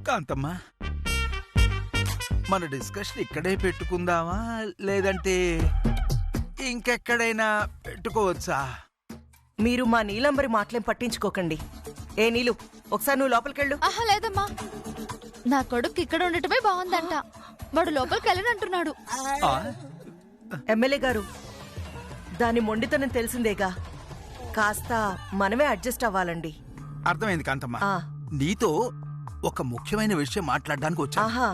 కాంతమ్మ, మన డిస్కషన్ ఇక్కడే పెట్టుకుందామా లేదంటే ఇంకెక్కడైనా పెట్టుకోవచ్చా? మీరు మా నీలంబరి మాటలేం పట్టించుకోకండి. ఏ నీలు, ఒకసారి నువ్వు లోపలికెళ్ళు. ఆహా లేదమ్మా, నా కొడుకు ఇక్కడ ఉండటమే బాగుందంట. వాడు లోపలికి వెళ్ళనంటున్నాడు. ఎమ్మెల్యే గారు, దాని మొండితనం తెలిసిందేగా, కాస్త మనమే అడ్జస్ట్ అవ్వాలండి. అర్థమైంది కాంతమ్మ. నీతో ఒక ముఖ్యమైన విషయం మాట్లాడడానికి వచ్చా. ఆహా,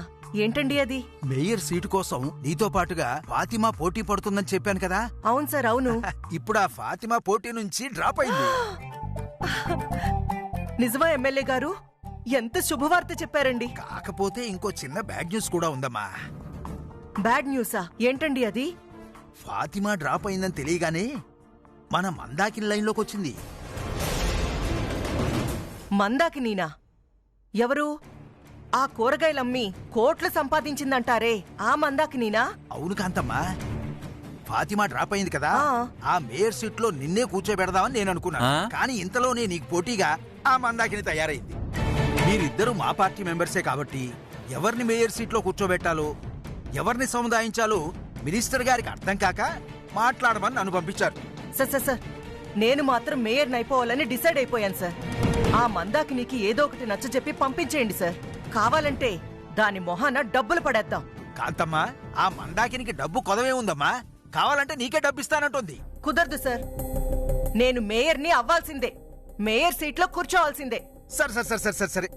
ఏంటండి అది? మేయర్ సీటు కోసం నీతో పాటుగా ఫాతిమా పోటీ పడుతుందని చెప్పాను కదా. అవును సార్, అవును. ఇప్పుడు ఆ ఫాతిమా పోటీ నుంచి డ్రాప్ అయింది. నిజమా ఎమ్మెల్యే గారు? ఎంత శుభవార్త చెప్పారండి. కాకపోతే ఇంకో చిన్న బ్యాడ్ న్యూస్ కూడా ఉందమ్మా. బ్యాడ్ న్యూసా? ఏంటండి అది? ఫాతిమా డ్రాప్ అయిందని తెలియగానే మన మందాకిని లైన్లోకి వచ్చింది. మందాకినీనా? ఎవరు? ఆ కూరగాయలమ్మి కోట్లు సంపాదించిందంటారే ఆ మందాకినీనా? అవును కాంతమ్మా, ఫాతిమా డ్రాప్ అయింది కదా, ఆ మేయర్ సీట్ లో నిన్నే కూర్చోబెడదామని నేను అనుకున్నాను. కానీ ఇంతలోనే నీకు పోటీగా ఆ మందాకిని తయారైంది. మీరిద్దరూ మా పార్టీ మెంబర్సే కాబట్టి ఎవరిని మేయర్ సీట్ లో కూర్చోబెట్టాలో, ఎవరిని సముదాయించాలో మినిస్టర్ గారికి అర్థం కాక మాట్లాడమని నన్ను పంపించారు. సార్, నేను మాత్రం మేయర్ అయిపోవాలని డిసైడ్ అయిపోయాను సార్. ఆ మందాకినికి ఏదో ఒకటి నచ్చజెప్పి పంపించేయండి సార్. కావాలంటే దాని మొహాన డబ్బులు పడేద్దాం. కాంతమ్మ, ఆ మందాకినికి డబ్బు కొదవే ఉందమ్మా. కావాలంటే నీకే డబ్బిస్తానంటుంది. కుదరదు సార్, నేను మేయర్ని అవ్వాల్సిందే. మేయర్ సీట్లో కూర్చోవాల్సిందే. సరే,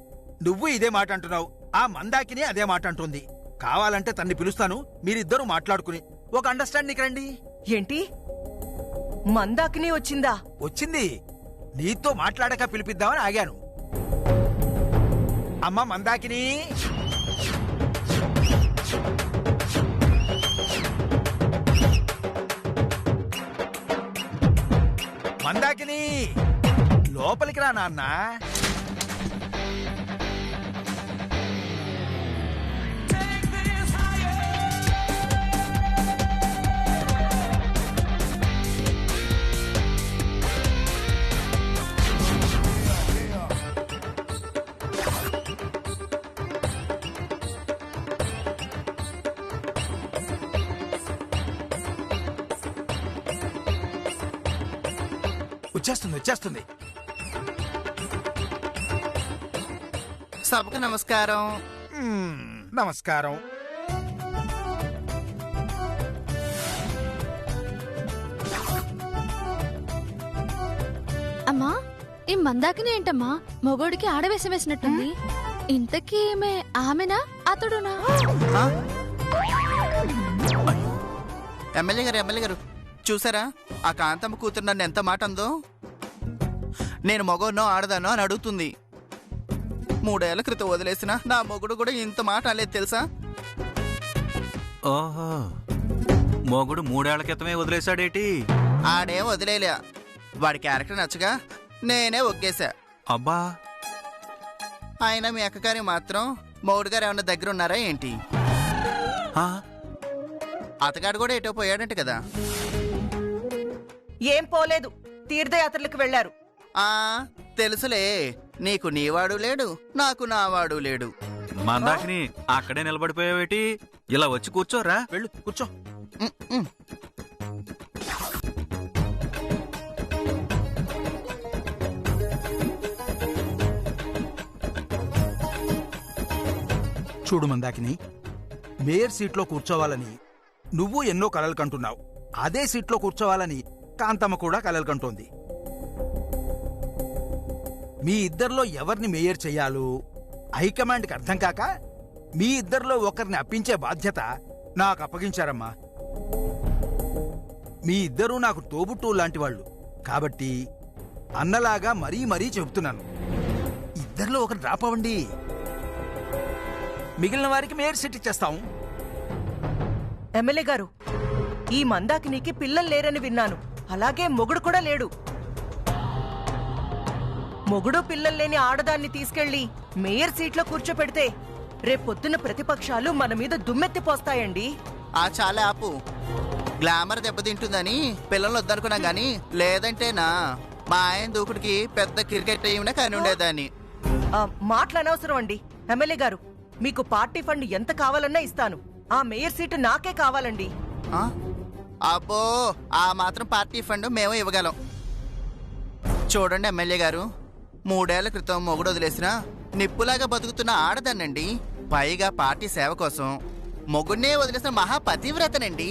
నువ్వు ఇదే మాట అంటున్నావు, ఆ మందాకిని అదే మాట అంటుంది. కావాలంటే తన్ని పిలుస్తాను, మీరిద్దరూ మాట్లాడుకుని ఒక అండర్స్టాండింగ్ రండి. ఏంటి, మందాకిని వచ్చిందా? వచ్చింది. నీతో మాట్లాడక పిలిపిద్దామని ఆగాను. అమ్మా మందాకిని, మందాకిని లోపలికి రా నాన్న. వచ్చేస్తుంది. సభకు నమస్కారం. నమస్కారం. అమ్మా, ఈ మందాకిని ఏంటమ్మా మొగోడికి ఆడవేషం వేసినట్టుంది. ఇంతకీ ఆమెనా అతడునా? ఎమ్మెల్యే గారు చూసారా, ఆ కాంతమ్మ కూతురు నన్ను ఎంత మాట అందో. నేను మగోనో ఆడదానో అని అడుగుతుంది. 3 ఏళ్ల క్రితం వదిలేసిన నా మొగుడు కూడా ఇంత మాట అనలేదు తెలుసా? ఓహో, మొగుడు 3 ఏళ్ల క్రితమే వదిలేశాడేటి? ఆడేం వదిలేలే, వాడి క్యారెక్టర్ నచ్చగా నేనే ఒగ్గేశా. అబ్బా, ఆయన మీ అక్కగారి మాత్రం మొగుడు గారు ఏమన్నా దగ్గర ఉన్నారా ఏంటి? అతగాడు కూడా ఎటో పోయాడంట కదా. ఏం పోలేదు, తీర్థయాత్రలకు వెళ్లారు. తెలుసులే, నీకు నీవాడు లేడు, నాకు నావాడు లేడు. మందాకిని అక్కడే నిలబడిపోయావేటి? ఇలా వచ్చి కూర్చోరా. వెళ్ళు, కూర్చో. చూడు మందాకిని, మేయర్ సీట్లో కూర్చోవాలని నువ్వు ఎన్నో కలలు కంటున్నావు. అదే సీట్లో కూర్చోవాలని కాంతమ్మ కూడా కలలు కంటోంది. మీ ఇద్దరిలో ఎవరిని మేయర్ చెయ్యాలో హైకమాండ్కి అర్థం కాక మీ ఇద్దరిలో ఒకరిని అప్పించే బాధ్యత నాకు అప్పగించారమ్మా. మీ ఇద్దరూ నాకు తోబుట్టువు లాంటి వాళ్ళు కాబట్టి అన్నలాగా మరీ చెబుతున్నాను, ఇద్దరిలో ఒకరు డ్రాప్ అవ్వండి. మిగిలిన వారికి మేయర్ సీట్ ఇచ్చేస్తాం. ఎమ్మెల్యే గారు, ఈ మందాకినికి పిల్లలు లేరని విన్నాను. అలాగే మొగుడు కూడా లేడు. మొగుడు పిల్లలు లేని ఆడదాన్ని తీసుకెళ్లి మేయర్ సీట్లో కూర్చోపెడితే రేపొద్దున ప్రతిపక్షాలు మన మీద దుమ్మెత్తిపోస్తాయండి. చాలా ఆపు. గ్లామర్ దెబ్బతింటుందని పిల్లలు వద్దనుకున్నాం గాని, లేదంటేనా మా ఆయన దూకుడికి పెద్ద క్రికెట్ టీంనే కాని ఉండేదాన్ని. మాటలనవసరం అండి. ఎమ్మెల్యే గారు, మీకు పార్టీ ఫండ్ ఎంత కావాలన్నా ఇస్తాను. ఆ మేయర్ సీటు నాకే కావాలండి. ఆ? అబ్బో, ఆ మాత్రం పార్టీ ఫండ్ మేము ఇవ్వగలం. చూడండి ఎమ్మెల్యే గారు, 3 ఏళ్ల క్రితం మొగుడు వదిలేసిన నిప్పులాగా బతుకుతున్న ఆడదాన్నండి. పైగా పార్టీ సేవ కోసం మొగుడినే వదిలేసిన మహాపతివ్రతనండి.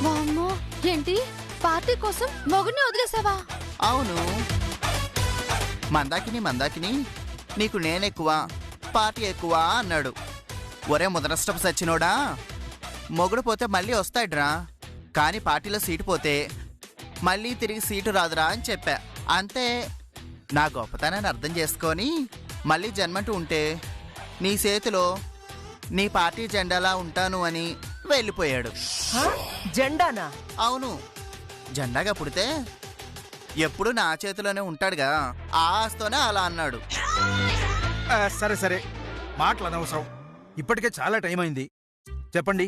వామ్మో, ఏంటి పార్టీ కోసం మొగుడిని వదిలేసావా? అవును. మందాకిని నీకు నేనెక్కువ పార్టీ ఎక్కువ అన్నాడు. ఒరే ముదనష్టపు సచ్చినోడా, మొగుడు పోతే మళ్ళీ వస్తాడ్రా, కానీ పార్టీలో సీటు పోతే మళ్ళీ తిరిగి సీటు రాదురా అని చెప్పా. అంతే. నా గొప్పతనాన్ని అర్థం చేసుకొని మళ్ళీ జన్మంటూ ఉంటే నీ చేతిలో నీ పార్టీ జెండాలా ఉంటాను అని వెళ్ళిపోయాడు. జెండానా? అవును, జెండాగా పుడితే ఎప్పుడు నా చేతిలోనే ఉంటాడుగా, ఆ ఆస్తోనే అలా అన్నాడు. సరే మాటలు అనవసరం. ఇప్పటికే చాలా టైం అయింది. చెప్పండి,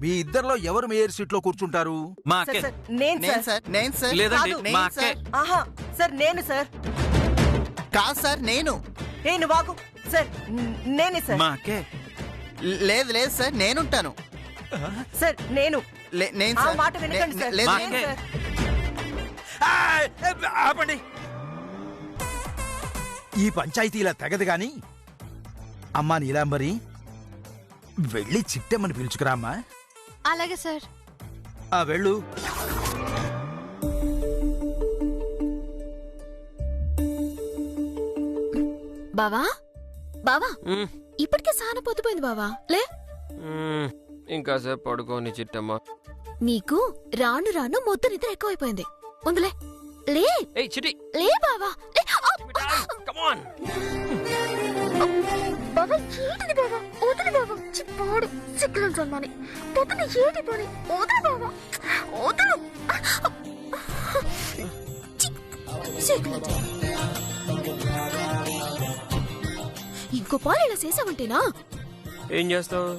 మీ ఇద్దరిలో ఎవరు మేయర్ సీట్ లో కూర్చుంటారు? మా సార్, అక్కే. సార్, నేను నేను సార్. సార్, నేను సార్. లేదండి, కాదు, మా నేను అక్కే. సార్. ఆహా, సార్ నేను సార్. కాదు సార్, నేను. నేను వాగు సార్. నేనే సార్. మా అక్కే. లేదు లేదు సార్, నేనుంటాను. సార్ నేను. నేను ఆ సార్. మాట వినకండి సార్. లేదు, నేను మాకే. సార్. ఆపండి. ఈ పంచాయతీలా తెగదు గాని, అమ్మా నీలాంబరి, వెళ్ళి చిట్టమ్మని పిలుచుకురా అమ్మా. అలాగే సార్. వెళ్ళు. బావా బావా, ఇప్పటికే సాన పొద్దుపోయింది బావా. లే, ఇంకాసేపు పడుకోని చిట్టమ్మ. నీకు రాను రాను మొత్తం నిద్ర ఎక్కువైపోయింది. ఉందిలే, లే ఏయ్ చిటి, లే బావా, లే. Come on. బావా ఏంటిది బావా? వదిలి బావా, చిప్పాడు సిక్కులను చల్లని పొద్దున ఏటి పని? వదిలి బావా, వదులు. ఇంకో పాలు ఇలా చేసావంటేనా? ఏం చేస్తావు?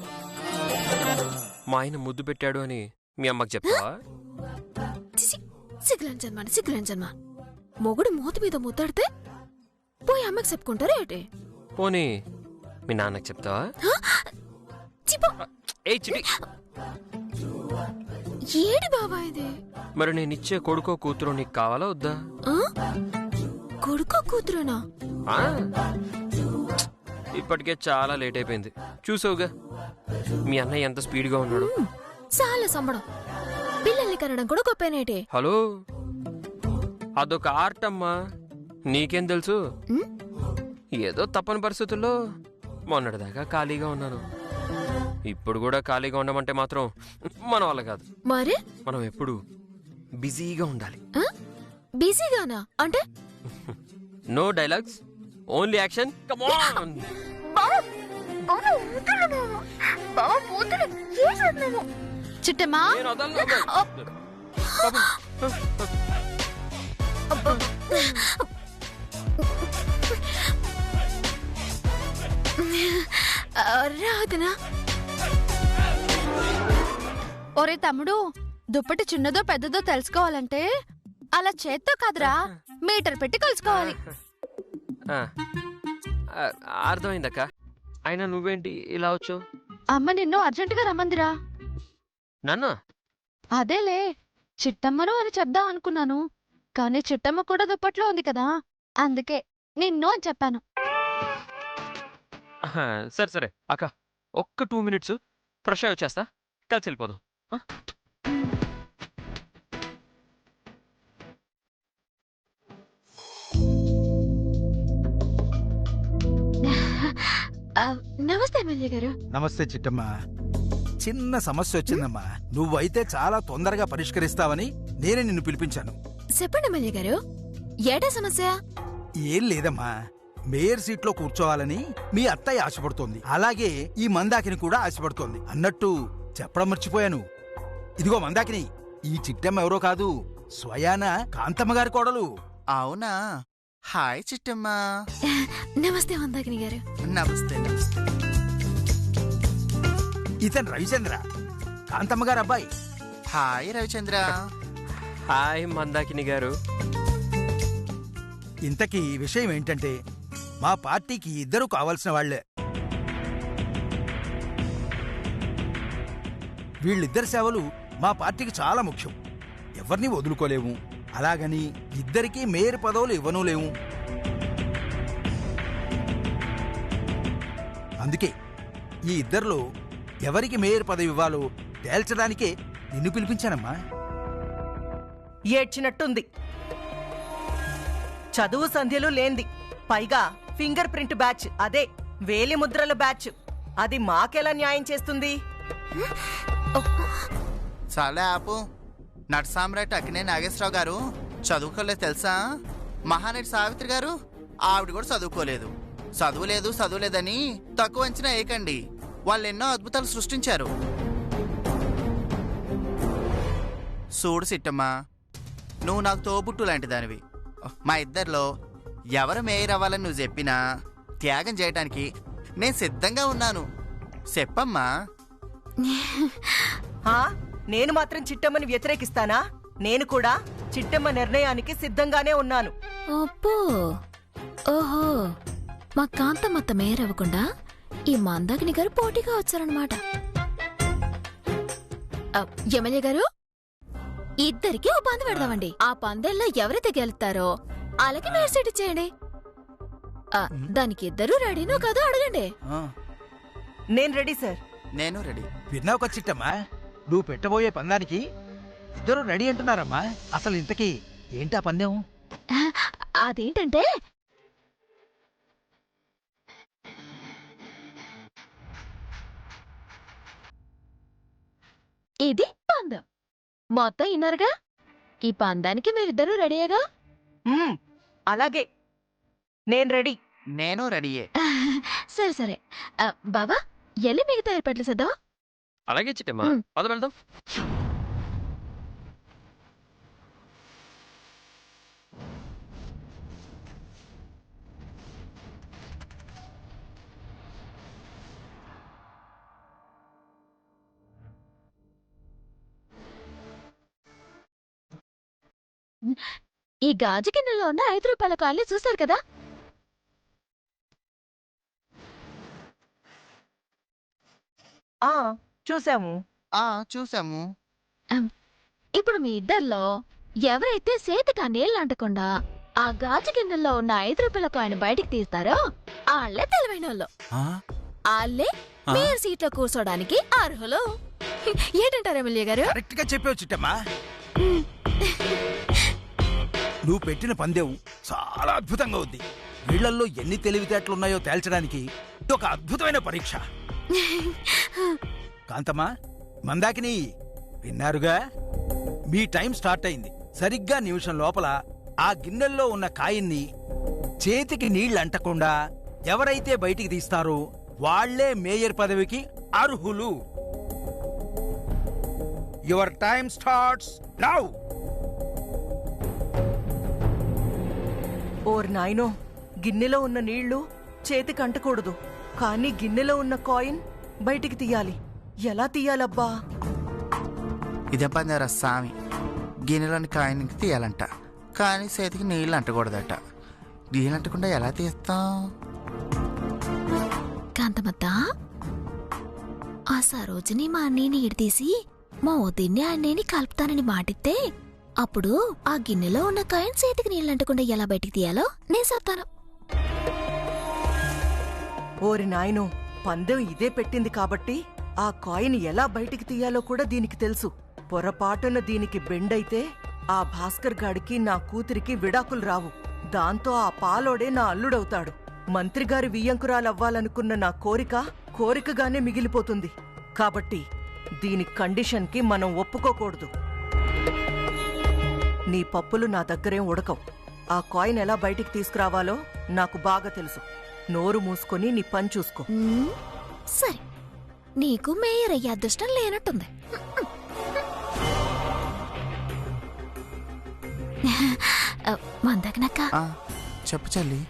మా ఆయన ముద్దు పెట్టాడు అని మీ అమ్మకి చెప్తావా? సిగ్గులని జన్మ. మొగుడు మూతి మీద ముద్దాడితే పోయి అమ్మకి చెప్పుకుంటారా ఏంటి? పోనీ మీ నాన్నకి చెప్తావా? ఏయ్ చిటి, ఏడి బాబా ఇది? మరి నేను ఇచ్చే కొడుకో కూతురు నీకు కావాలా వద్దా? కొడుకో కూతురునా? ఆ? ఇప్పటికే చాలా లేట్ అయిపోయింది. చూసావుగా మీ అన్నయ్య ఎంత స్పీడ్గా ఉన్నాడు. చాలా సంబడం. పిల్లల్ని కనడం కూడా గొప్పనేటి. హలో, అదొక ఆర్ట్ అమ్మా, నీకేం తెలుసు? ఏదో తప్పని పరిస్థితుల్లో మొన్నటిదాకా ఖాళీగా ఉన్నాను. ఇప్పుడు కూడా ఖాళీగా ఉండమంటే మాత్రం మన వల్ల కాదు. మరి మనం ఎప్పుడు బిజీగా ఉండాలి. బిజీగానా అంటే? No dialogues, only action. Come on. Chittamma, నేను వదలను. రాదనా? ఒరే తమ్ముడు, దుప్పటి చిన్నదో పెద్దదో తెలుసుకోవాలంటే అలా చేత్తో కాదురా, మీటర్ పెట్టి కలుసుకోవాలి. అర్థమైందక్క. అయినా నువ్వేంటి ఇలా వచ్చావు? అమ్మ నిన్ను అర్జెంటుగా రమ్మందిరా. నన్ను? అదేలే, చిట్టమ్మను అని చెప్దాం అనుకున్నాను, కానీ చిట్టమ్మ కూడా దుప్పట్లో ఉంది కదా, అందుకే నిన్ను అని చెప్పాను. సరే సరే అక్క, ఒక్క 2 minutes ఫ్రెష్ అయ్యి వచ్చేస్తా, కలిసి వెళ్ళిపోదాం. నమస్తే ఎమ్మెల్యే గారు. నమస్తే చిట్టమ్మ. చిన్న సమస్య వచ్చిందమ్మా. నువ్వైతే చాలా తొందరగా పరిష్కరిస్తావని నేనే నిన్ను పిలిపించాను. చెప్పండి ఎమ్మెల్యే గారు, ఏటా సమస్య? ఏం లేదమ్మా, మేయర్ సీట్ లో కూర్చోవాలని మీ అత్తయ్య ఆశపడుతోంది, అలాగే ఈ మందాకిని కూడా ఆశపడుతోంది. అన్నట్టు చెప్పడం మర్చిపోయాను. ఇదిగో మందాకిని, ఈ చిట్టమ్మ ఎవరో కాదు, స్వయాన కాంతమ్మ గారి కోడలు. అవునా? హాయ్ చిట్టమ్మా. నమస్తే మందాకిని గారు. నమస్తే నమస్తే. ఇతను రవిచంద్ర, కాంతమ్మ గారు అబ్బాయి. హాయ్ రవిచంద్ర. హాయ్ మందాకిని గారు. ఇంతకీ విషయం ఏంటంటే మా పార్టీకి ఇద్దరు కావాల్సిన వాళ్లే. వీళ్ళిద్దరి సేవలు మా పార్టీకి చాలా ముఖ్యం. ఎవరిని వదులుకోలేము. అలాగని ఇద్దరికీ మేయర్ పదవులు ఇవ్వనూలేము. అందుకే ఈ ఇద్దరిలో ఎవరికి మేయర్ పదవి ఇవ్వాలో తేల్చడానికే నిన్ను పిలిపించానమ్మా. ఏడ్చినట్టుంది. చదువు సంధ్యలు లేంది, పైగా ఫింగర్ ప్రింట్ బ్యాచ్, అదే వేలి ముద్రల బ్యాచ్. అది మాకెలా న్యాయం చేస్తుంది? చాలా ఆపు. నట సామ్రాట్ అక్కినే నాగేశ్వరరావు గారు చదువుకోలేదు తెలుసా? మహానటి సావిత్రి గారు ఆవిడ కూడా చదువుకోలేదు. చదువులేదని తక్కువ అంచనా వేయకండి. వాళ్ళు ఎన్నో అద్భుతాలు సృష్టించారు. చూడు సిట్టమ్మా, నువ్వు నాకు తోబుట్టు లాంటి దానివి. మా ఇద్దరిలో ఎవరు మేయర్ అవ్వాలని నువ్వు చెప్పినా త్యాగం చేయడానికి నేను సిద్ధంగా ఉన్నాను. చెప్పమ్మా. నేను మాత్రం చిట్టమ్మని వ్యతిరేకిస్తానా? నేను కూడా చిట్టమ్మ నిర్ణయానికి సిద్ధంగానే ఉన్నాను. అబ్బో, ఓహో, మా కాంతమ్మత్త మేయర్ అవ్వకుండా ఈ మందాకిని గారు పోటీగా వచ్చారనమాట. ఎమ్మెల్యే గారు, ఇద్దరికి ఓ పందెం పెడదామండి. ఆ పందెంలో ఎవరైతే గెలుస్తారో అలాగే మేయర్ సీట్ ఇచ్చేయండి. దానికి ఇద్దరు రెడీనో కాదో అడగండి. నేను రెడీ సార్. నేను రెడీ. విన్నావు కదా చిట్టమ్మా, నువ్వు పెట్టబోయే పందానికి ఇద్దరు రెడీ అంటున్నారమ్మా. అసలు ఇంతకీ ఏంటా పందెం? అదేంటంటే, ఇది పందెం. మొత్తం ఇన్నారుగా. ఈ పందానికి మీరిద్దరూ రెడీయేగా? అలాగే, నేను రెడీ. నేను రెడీయే. సరే సరే బాబా, ఎల్లి మిగతా ఏర్పాట్లు చేద్దాం. అలాగే చిట్టమ్మా, పద వెళ్దాం. ఈ గాజు గిన్నెలో ఉన్న 5 రూపాయల కాయలు చూశారు కదా? చూసాము. చూసాము. ఇప్పుడు మీ ఇద్దరిలో ఎవరైతే చేతికి ఆ నీళ్ళు అంటకుండా ఆ గాజు గిన్నెలో ఉన్న 5 రూపాయల కాయను బయటికి తీస్తారో వాళ్ళే తెలివైన వాళ్ళు. వాళ్ళే మేయర్ సీట్లో కూర్చోడానికి అర్హులు. ఏంటంటారు ఎమ్మెల్యే గారు? కరెక్ట్ గా చెప్పావు చిట్టమ్మా. నువ్వు పెట్టిన పందెం చాలా అద్భుతంగా ఉంది. వీళ్లల్లో ఎన్ని తెలివితేటలున్నాయో తేల్చడానికి ఇది ఒక అద్భుతమైన పరీక్ష. కాంతమ్మా, మందాకిని విన్నారుగా? మీ టైం స్టార్ట్ అయింది. సరిగ్గా నిమిషం లోపల ఆ గిన్నెల్లో ఉన్న కాయన్ని చేతికి నీళ్లు అంటకుండా ఎవరైతే బయటికి తీస్తారో వాళ్లే మేయర్ పదవికి అర్హులు. Your time starts now. ఓర్ నాయనో, గిన్నెలో ఉన్న నీళ్లు చేతికి అంటకూడదు, కానీ గిన్నెలో ఉన్న కాయిన్ బయటికి తీయాలి. ఎలా తీయాలబ్బా? ఇదే పందారా సామి. గిన్నెలోని కాయనికి తీయాలంట, కానీ చేతికి నీళ్ళు అంటకూడదట. నీళ్ళు అంటకుండా ఎలా తీస్తాం? కాంతమత్త, ఆ సరోజిని మా అన్నయ్యని ఈడతీసి మా వదిన్ని అన్నయ్యని కలుపుతానని మాటిస్తే అప్పుడు ఆ గిన్నెలో ఉన్న కాయన్ చేతికి నీళ్ళంటకుండా ఎలా బయటికి తీయాలో నేను చెప్తాను. ఓరి నాయనో, పందెం ఇదే పెట్టింది కాబట్టి ఆ కాయిన్ ఎలా బయటికి తీయాలో కూడా దీనికి తెలుసు. పొరపాటున దీనికి బెండైతే ఆ భాస్కర్ గాడికి నా కూతురికి విడాకులు రావు. దాంతో ఆ పాలోడే నా అల్లుడవుతాడు. మంత్రిగారి వియ్యంకురాలవ్వాలనుకున్న నా కోరికగానే మిగిలిపోతుంది. కాబట్టి దీని కండిషన్కి మనం ఒప్పుకోకూడదు. నీ పప్పులు నా దగ్గరేం ఉడకవు. ఆ కాయిన్ ఎలా బయటికి తీసుకురావాలో నాకు బాగా తెలుసు. నోరు మూసుకొని నీ పని చూసుకో. సరే, నీకు మేయర్ అయ్యే అదృష్టం లేనట్టుంది. మందకనక్క, చెప్పు చెల్లి.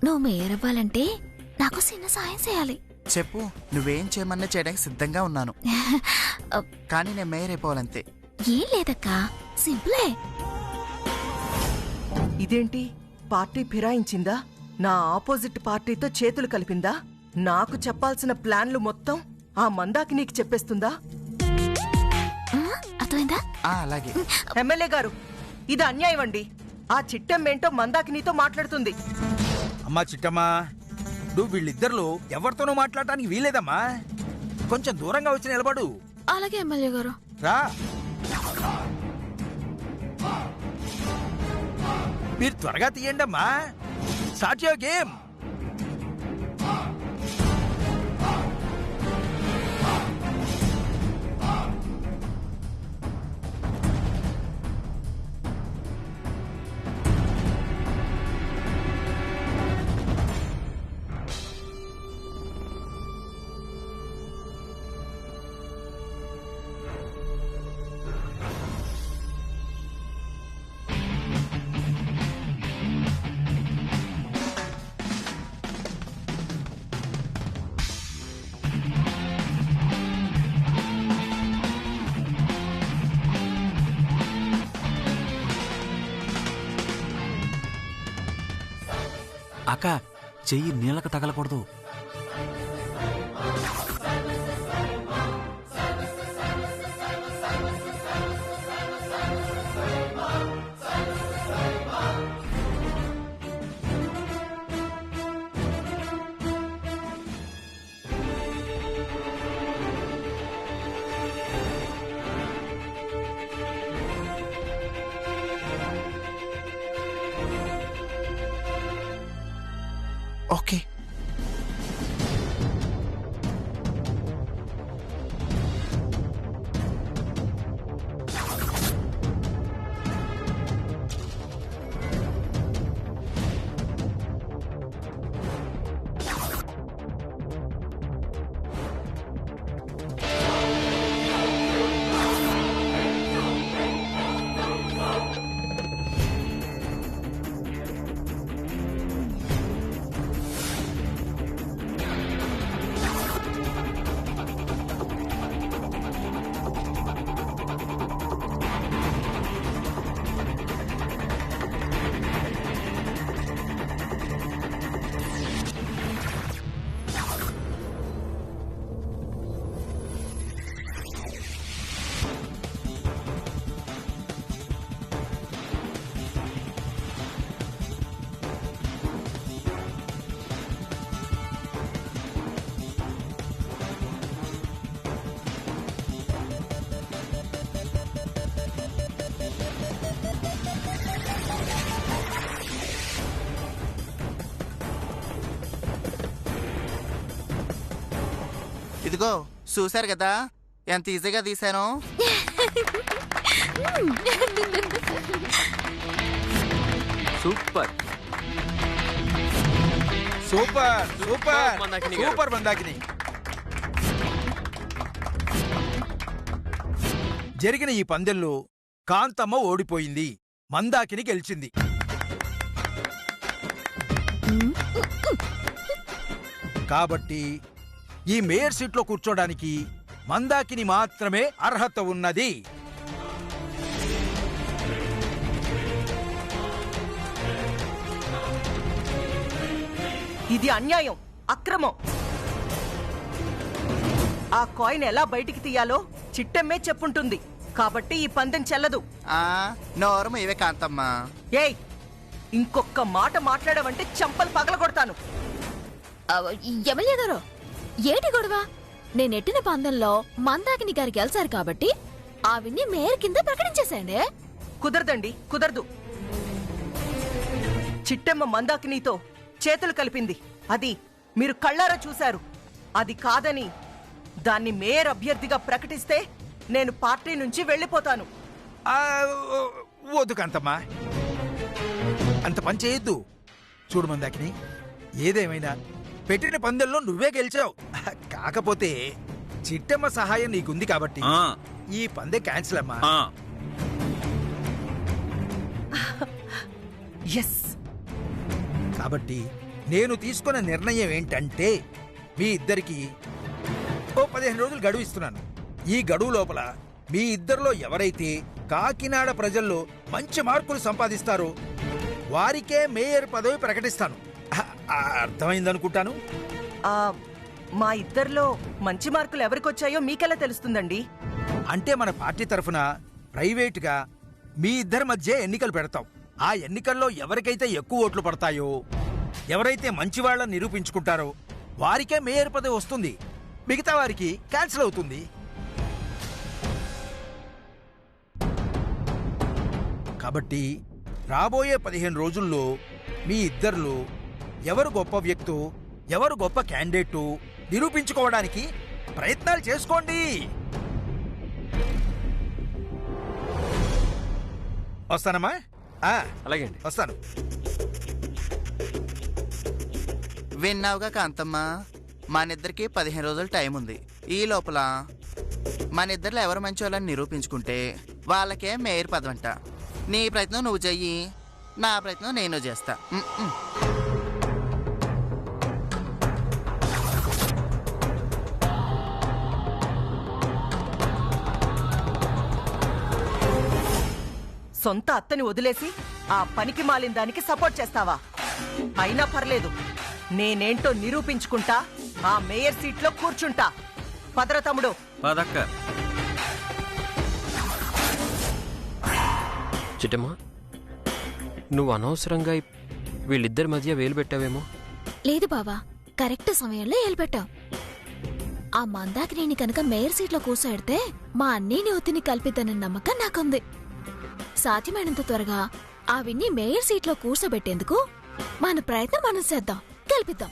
నువ్వు మేయర్ అవ్వాలంటే నాకు చిన్న సాయం చేయాలి. చెప్పు, నువ్వేం చేయమన్నా చేయడానికి సిద్ధంగా ఉన్నాను. కానీ నేను మేయర్ అయిపోవాలంతే. ఏం లేదక్కా, సింపులే. ఇదేంటి పార్టీ ఫిరాయించిందా? నా ఆపోజిట్ పార్టీతో చేతులు కలిపిందా? నాకు చెప్పాల్సిన ప్లాన్లు మొత్తం ఆ మందాకినికి చెప్పేస్తుందా? అర్థమైందా? అలాగే. ఎమ్మెల్యే గారు, ఇది అన్యాయం అండి. ఆ చిట్టమ్మేంటో మందాకినితో మాట్లాడుతుంది. అమ్మా చిట్టమ్మా, నువ్వు వీళ్ళిద్దరిలో ఎవరితోనూ మాట్లాడటానికి వీలేదమ్మా. కొంచెం దూరంగా వచ్చి నిలబడు. అలాగే ఎమ్మెల్యే గారు. రా, మీరు త్వరగా తీయండి అమ్మా. Start your game. అక్క, చెయ్యి నీళ్ళకు తగలకూడదు. ఓకే. ఇదిగో చూశారు కదా ఎంత ఈజీగా తీశాను. సూపర్ సూపర్ సూపర్ మందాకిని గారు. సూపర్ మందాకిని. జరిగిన ఈ పందెంలో కాంతమ్మ ఓడిపోయింది, మందాకిని గెలిచింది. కాబట్టి ఈ మేయర్ సీట్లో కూర్చోడానికి మందాకిని మాత్రమే అర్హత ఉన్నది. ఇది అన్యాయం, అక్రమం. ఆ కాయిన్ ఎలా బయటికి తీయాలో చిట్టమ్మే చెప్పుంటుంది. కాబట్టి ఈ పందెం చెల్లదు. నోరము ఇవే కాంతమ్మ. ఏయ్, ఇంకొక్క మాట మాట్లాడవంటే చంపలు పగలగొడతాను. ఎమ్మెల్యే గారు, ఏంటి గొడవ? నేనెట్టిన పందెంలో మందాకిని గారు గెలిచారు కాబట్టి ఆవిడ్ని మేయర్ కింద ప్రకటించేసేయండి. కుదరదండి, కుదరదు. చిట్టమ్మ మందాకినితో చేతులు కలిపింది, అది మీరు కళ్ళారా చూశారు. అది కాదని దాన్ని మేయర్ అభ్యర్థిగా ప్రకటిస్తే నేను పార్టీ నుంచి వెళ్ళిపోతాను. వద్దు కాంతమ్మా, అంత పని చేయొద్దు. చూడు మందాకిని, ఏదేమైనా పెట్టిన పందెంలో నువ్వే గెలిచావు. కాకపోతే చిట్టమ్మ సహాయం నీకుంది కాబట్టి ఈ పందెం క్యాన్సిల్ అమ్మా. ఎస్. కాబట్టి నేను తీసుకున్న నిర్ణయం ఏంటంటే మీ ఇద్దరికి ఓ 15 రోజులు గడువు ఇస్తున్నాను. ఈ గడువు లోపల మీ ఇద్దరిలో ఎవరైతే కాకినాడ ప్రజల్లో మంచి మార్కులు సంపాదిస్తారో వారికే మేయర్ పదవి ప్రకటిస్తాను. అర్థమైందనుకుంటాను. ఆ, మా ఇద్దరిలో మంచి మార్కులు ఎవరికొచ్చాయో మీకెలా తెలుస్తుందండి? అంటే మన పార్టీ తరఫున ప్రైవేట్గా మీ ఇద్దరి మధ్య ఎన్నికలు పెడతాం. ఆ ఎన్నికల్లో ఎవరికైతే ఎక్కువ ఓట్లు పడతాయో, ఎవరైతే మంచి వాళ్ళని నిరూపించుకుంటారో వారికే మేయర్ పదవి వస్తుంది. మిగతా వారికి క్యాన్సిల్ అవుతుంది. కాబట్టి రాబోయే 15 రోజుల్లో మీ ఇద్దరిలో ఎవరు గొప్ప వ్యక్తో, ఎవరు గొప్ప క్యాండిడేటు నిరూపించుకోవడానికి ప్రయత్నాలు చేసుకోండి. వస్తానమ్మా. అలాగే అండి. వస్తాను. విన్నావుగా కాంతమ్మ, మనిద్దరికి 15 రోజులు టైం ఉంది. ఈ లోపల మనిద్దరిలో ఎవరు మంచి వాళ్ళని నిరూపించుకుంటే వాళ్ళకే మేయర్ పదవంట. నీ ప్రయత్నం నువ్వు చెయ్యి, నా ప్రయత్నం నేను చేస్తా. సొంత అత్తని వదిలేసి ఆ పనికి మాలిన దానికి సపోర్ట్ చేస్తావా? అయినా పర్లేదు, నేనేంటో నిరూపించుకుంటా, ఆ మేయర్ సీట్లో కూర్చుంటా. పదర తమ్ముడు. పదక్క. చిట్టమ్మా, నువ్వు అనవసరంగా వీళ్ళిద్దరి మధ్య వేలు పెట్టావేమో. లేదు బావా, కరెక్ట్ సమయంలో ఏల్పెట్టాం. ఆ మందాకిని కనుక మేయర్ సీట్లో కూర్చోడితే మా అన్నీని ఒత్తిని కల్పిద్దన్న నమ్మకం నాకుంది. సాధ్యమైనంత త్వరగా ఆవిడ్ని మేయర్ సీట్లో కూర్చోబెట్టేందుకు మన ప్రయత్నం మనం చేద్దాం, కల్పిద్దాం.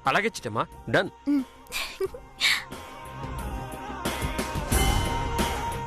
అలాగే చిట్టమ్మా, డన్.